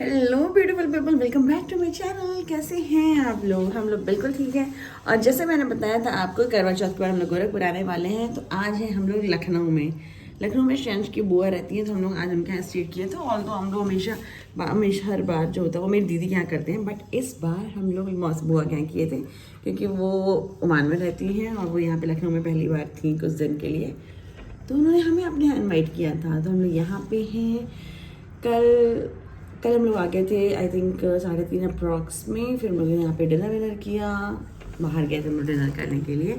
Hello beautiful people, welcome back to my channel. कैसे हैं आप लोग? हम लोग बिल्कुल ठीक हैं। और जैसे मैंने बताया था आपको, करवा चौथ के बाद हम लोग गोरखपुर आने वाले हैं। तो आज है हम लोग लखनऊ में श्रेयांश की बुआ रहती है, तो हम लोग आज उनके यहाँ स्टे किए थे। ऑल तो हम लोग हमेशा हर बार जो होता है वो मेरी दीदी के यहाँ करते हैं, बट इस बार हम लोग मौसी बुआ के यहाँ किए थे क्योंकि वो ओमान में रहती हैं और वो यहाँ पे लखनऊ में पहली बार थी कुछ दिन के लिए। तो उन्होंने हमें अपने यहाँ इन्वाइट किया था, तो हम लोग यहाँ पे हैं। कल हम लोग आ गए थे आई थिंक 3:30 अप्रॉक्स में। फिर हम लोग यहाँ पे डिनर किया, बाहर गए थे हम लोग डिनर करने के लिए।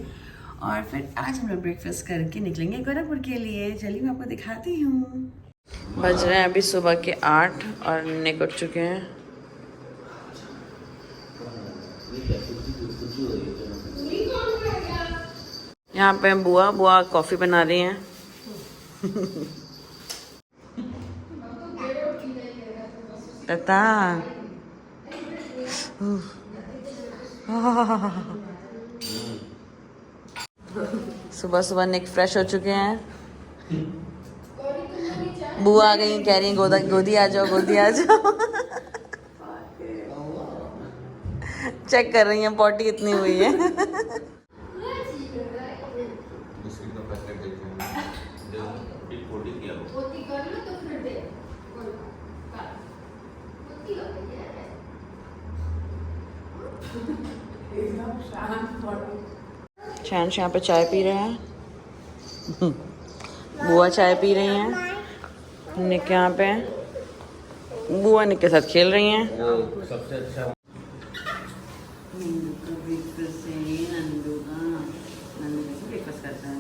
और फिर आज हम लोग ब्रेकफास्ट करके निकलेंगे गोरखपुर के लिए। चलिए मैं आपको दिखाती हूँ। बज रहे हैं अभी सुबह के 8 और निक उठ चुके हैं। यहाँ पे बुआ कॉफ़ी बना रही हैं। तता सुबह सुबह निक फ्रेश हो चुके हैं। बुआ आ गई, कह रही हैं गोदी आ जाओ, गोदी आ जाओ। चेक कर रही हैं पॉटी कितनी हुई है। श्रेयांश यहाँ पे चाय पी रहे हैं, बुआ चाय पी रही हैं, निक यहाँ पे बुआ निक के साथ खेल रही हैं। सबसे अच्छा ब्रेकफास्ट करता है।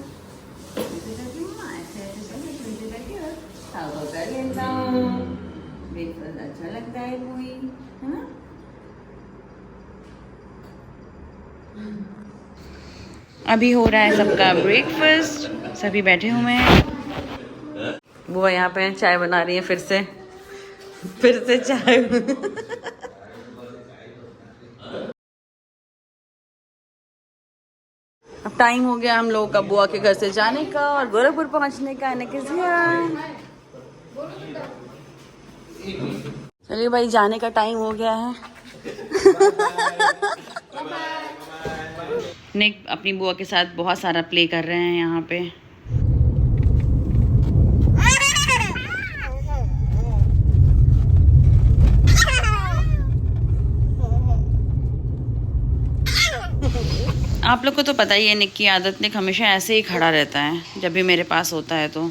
ब्रेकफास्ट अच्छा लगता है कोई, है ना? अभी हो रहा है सबका ब्रेकफास्ट, सभी बैठे हुए हैं। बुआ यहाँ पे चाय बना रही है, फिर से चाय। अब टाइम हो गया हम लोगों का बुआ के घर से जाने का और गोरखपुर पहुंचने का। चलिए भाई, जाने का टाइम हो गया है। निक अपनी बुआ के साथ बहुत सारा प्ले कर रहे हैं यहाँ पे। आप लोग को तो पता ही है निक की आदत। निक हमेशा ऐसे ही खड़ा रहता है जब भी मेरे पास होता है तो।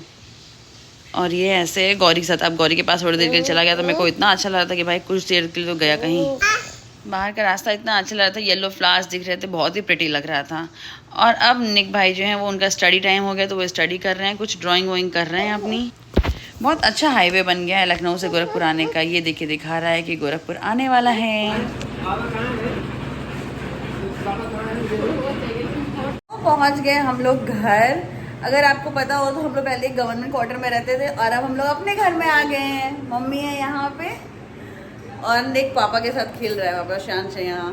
और ये ऐसे गौरी के साथ, अब गौरी के पास थोड़ी देर के लिए चला गया तो मेरे को इतना अच्छा लगा था कि भाई कुछ देर के लिए तो गया कहीं। बाहर का रास्ता इतना अच्छा लग रहा था, येलो फ्लावर्स दिख रहे थे, बहुत ही प्रिटी लग रहा था। और अब निक भाई जो हैं वो, उनका स्टडी टाइम हो गया तो वो स्टडी कर रहे हैं, कुछ ड्राइंग वॉइंग कर रहे हैं अपनी। बहुत अच्छा हाईवे बन गया है लखनऊ से गोरखपुर आने का। ये देखिए दिखा रहा है कि गोरखपुर आने वाला है। पहुंच गए हम लोग घर। अगर आपको पता हो तो हम लोग पहले गवर्नमेंट क्वार्टर में रहते थे और अब हम लोग अपने घर में आ गए हैं। मम्मी है यहाँ पे और निक पापा के साथ खेल रहा है। पापा श्रेयांश है यहाँ।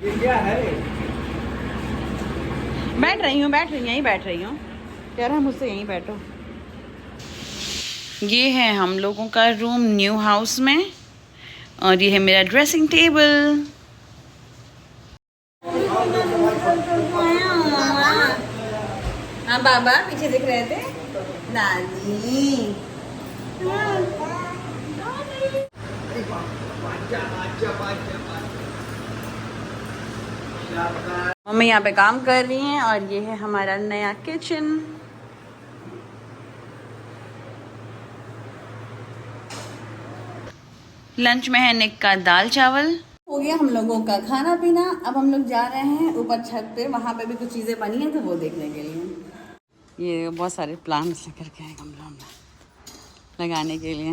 ये क्या है? बैठ रही हूँ यहीं बैठ रही हूँ। कह रहा है मुझसे यहीं बैठो। ये है हम लोगों का रूम न्यू हाउस में और ये है मेरा ड्रेसिंग टेबल। हाँ बाबा पीछे दिख रहे थे, दादी। मम्मी यहाँ पे काम कर रही हैं और ये है हमारा नया किचन। लंच में है निक का दाल चावल। हो गया हम लोगों का खाना पीना। अब हम लोग जा रहे हैं ऊपर छत पे, वहाँ पे भी कुछ चीज़ें बनी हैं तो वो देखने के लिए। ये बहुत सारे प्लांट्स लेकर के आए गमलों में लगाने के लिए।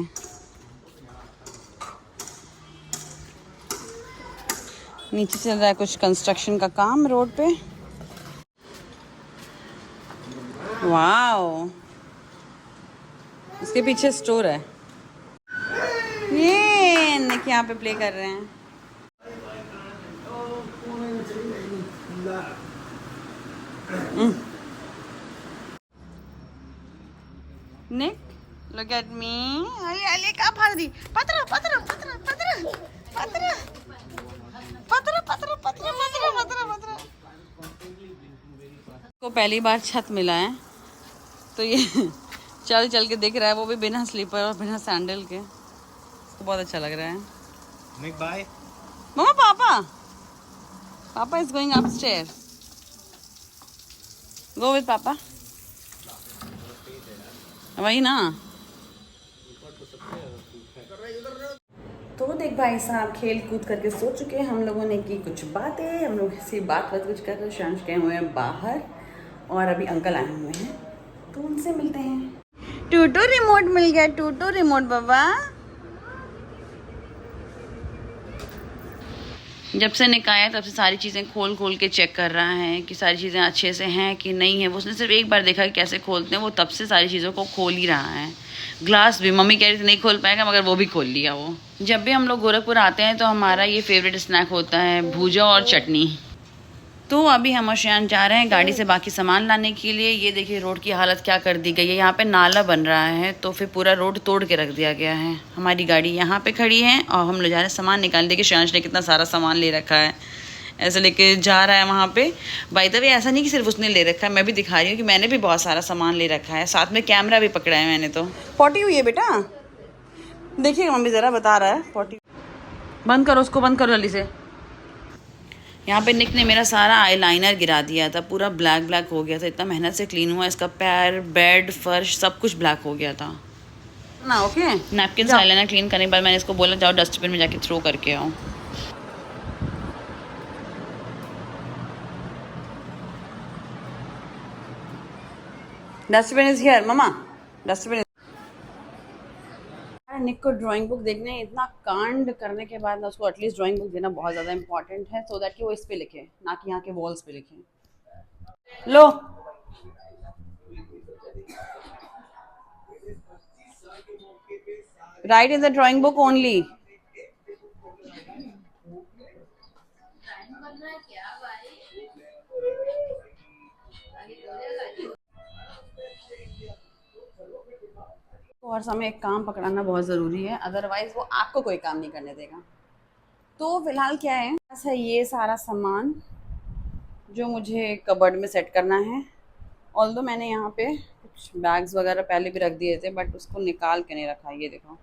नीचे चल रहा है कुछ कंस्ट्रक्शन का काम रोड पे। वाओ, इसके पीछे स्टोर है। ये निक यहाँ पे प्ले कर रहे हैं। Nick, look at me. Ali, Ali, ka pardi. Patro. पहली बार छत मिला है तो ये चल चल के दिख रहा है, वो भी बिना स्लीपर और बिना सैंडल के। इसको बहुत अच्छा लग रहा है। Nick, bye. मम्मा पापा is going upstair, go with पापा। वही ना। तो देख भाई साहब खेल कूद करके सो चुके हैं, हम लोगों ने की कुछ बातें, हम लोग ऐसी बात कुछ कर रहे। शांश गए हुए हैं बाहर और अभी अंकल आए हुए हैं तो उनसे मिलते हैं। टूटू रिमोट मिल गया, टूटू रिमोट बाबा। जब से निकाया तब से सारी चीज़ें खोल खोल के चेक कर रहा है कि सारी चीज़ें अच्छे से हैं कि नहीं है। उसने सिर्फ एक बार देखा कि कैसे खोलते हैं, वो तब से सारी चीज़ों को खोल ही रहा है। ग्लास भी मम्मी कह रही थी नहीं खोल पाएगा, मगर वो भी खोल लिया वो। जब भी हम लोग गोरखपुर आते हैं तो हमारा ये फेवरेट स्नैक होता है भूजा और चटनी। तो अभी हम और श्यान जा रहे हैं गाड़ी से बाकी सामान लाने के लिए। ये देखिए रोड की हालत क्या कर दी गई है, यहाँ पे नाला बन रहा है तो फिर पूरा रोड तोड़ के रख दिया गया है। हमारी गाड़ी यहाँ पे खड़ी है और हम ले जा रहे हैं सामान निकालने। देखिए श्यान ने कितना सारा सामान ले रखा है, ऐसे लेके जा रहा है वहाँ पे। बाय द वे ऐसा नहीं कि सिर्फ उसने ले रखा है, मैं भी दिखा रही हूँ कि मैंने भी बहुत सारा सामान ले रखा है, साथ में कैमरा भी पकड़ा है मैंने। तो पॉटी हुई है बेटा, देखिए मम्मी ज़रा बता रहा है। पॉटी बंद करो, उसको बंद करो जल्दी से। यहाँ पे निक ने मेरा सारा आईलाइनर गिरा दिया था, पूरा ब्लैक ब्लैक हो गया था। इतना मेहनत से क्लीन हुआ, इसका पैर, बेड, फर्श सब कुछ ब्लैक हो गया था ना। ओके नैपकिन से आईलाइनर क्लीन करने के बाद मैंने इसको बोला जाओ डस्टबिन में जाके थ्रो करके आओ। Dustbin is here mamma, dustbin. Nick को ड्राइंग बुक देखने, इतना कांड करने के बाद ना उसको एटलीस्ट ड्राइंग बुक देना बहुत ज़्यादा इंपॉर्टेंट है, सो दैट कि वो इस पे लिखे ना कि यहाँ के वॉल्स पे लिखे। लो write in the drawing book only. तो हर समय एक काम पकड़ाना बहुत ज़रूरी है, अदरवाइज वो आपको कोई काम नहीं करने देगा। तो फिलहाल क्या है, ऐसा ये सारा सामान जो मुझे कबर्ड में सेट करना है। ऑल्दो मैंने यहाँ पे कुछ बैग्स वगैरह पहले भी रख दिए थे, बट उसको निकाल के नहीं रखा। ये देखो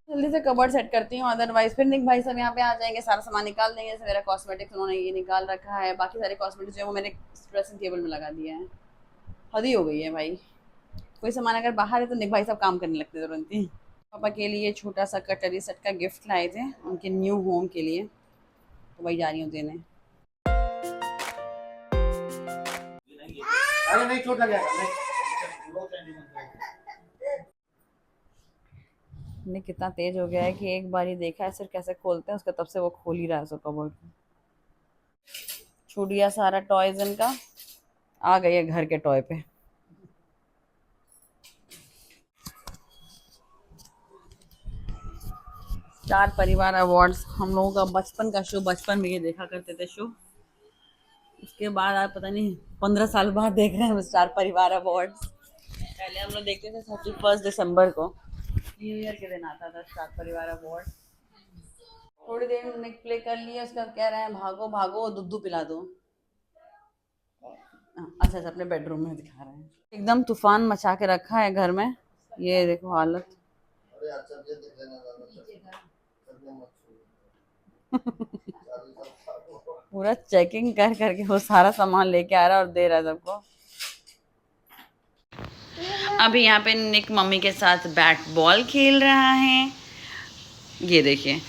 जल्दी से कबर्ड सेट करती हूँ, अदरवाइज फिर निक भाई सब यहाँ पे आ जाएंगे, सारा सामान निकाल देंगे। जैसे मेरा कॉस्मेटिक्स उन्होंने ये निकाल रखा है, बाकी सारे कॉस्मेटिक्स जो है वो मैंने ड्रेसिंग टेबल में लगा दिया है। हद ही हो गई है भाई, कोई सामान अगर बाहर है तो निक भाई सब काम करने लगते तुरंत ही। पापा के लिए छोटा सा कटरी सेट का गिफ्ट लाए थे उनके न्यू होम के लिए, तो वही जा रही हूँ देने। अरे नहीं चोट लग जाएगा। ने कितना तेज हो गया है कि एक बार ही देखा है सिर्फ कैसे खोलते हैं उसका, तब से वो खोल ही रहा है उसको कबर्ड। छूट गया सारा टॉयज इनका, आ गई है घर के टॉय पे। चार परिवार अवार्ड्स हम लोगों का बचपन का शो, बचपन में ये देखा करते थे शो। उसके बाद आप पता नहीं 15 साल बाद देख रहे हैं चार परिवार अवार्ड्स। पहले हम लोग देखते थे 31 दिसंबर को, न्यू ईयर के दिन आता था चार परिवार अवार्ड। थोड़ी देर में प्ले कर लिया, उसका कह रहे हैं भागो भागो दूध पिला दो। अच्छा अच्छा अपने बेडरूम में दिखा रहे हैं। एकदम तूफान मचा के रखा है घर में, ये देखो हालत। पूरा चेकिंग कर करके वो सारा सामान लेके आ रहा है और दे रहा है सबको। अभी यहाँ पे निक मम्मी के साथ बैट बॉल खेल रहा है, ये देखिए।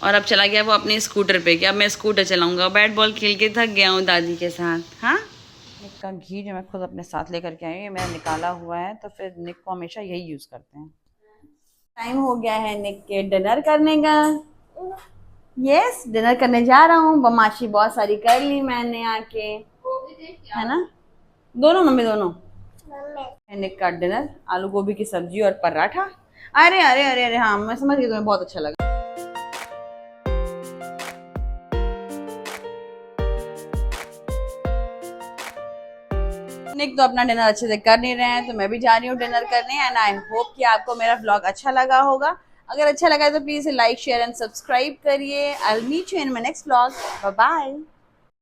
और अब चला गया वो अपने स्कूटर पे कि अब मैं स्कूटर चलाऊंगा। बैट बॉल खेल के थक गया हूँ दादी के साथ। हाँ निक का घी जो मैं खुद अपने साथ लेकर के आई हूँ, मेरा निकाला हुआ है, तो फिर निक को हमेशा यही यूज़ करते हैं। टाइम हो गया है निक के डिनर करने का। यस डिनर करने जा रहा हूँ, बदमाशी बहुत सारी कर ली मैंने आके, है ना। दोनों मम्मी दोनों। निक का डिनर आलू गोभी की सब्जी और पराठा। अरे अरे अरे अरे हाँ मैं समझ गई, तुम्हें बहुत अच्छा लगा। निक तो अपना डिनर अच्छे से कर नहीं रहे हैं, तो मैं भी जा रही हूँ डिनर करने। एंड आई होप कि आपको मेरा व्लॉग अच्छा लगा होगा। अगर अच्छा लगा तो please like share and subscribe करिए। I will meet you in my next vlog. Bye bye.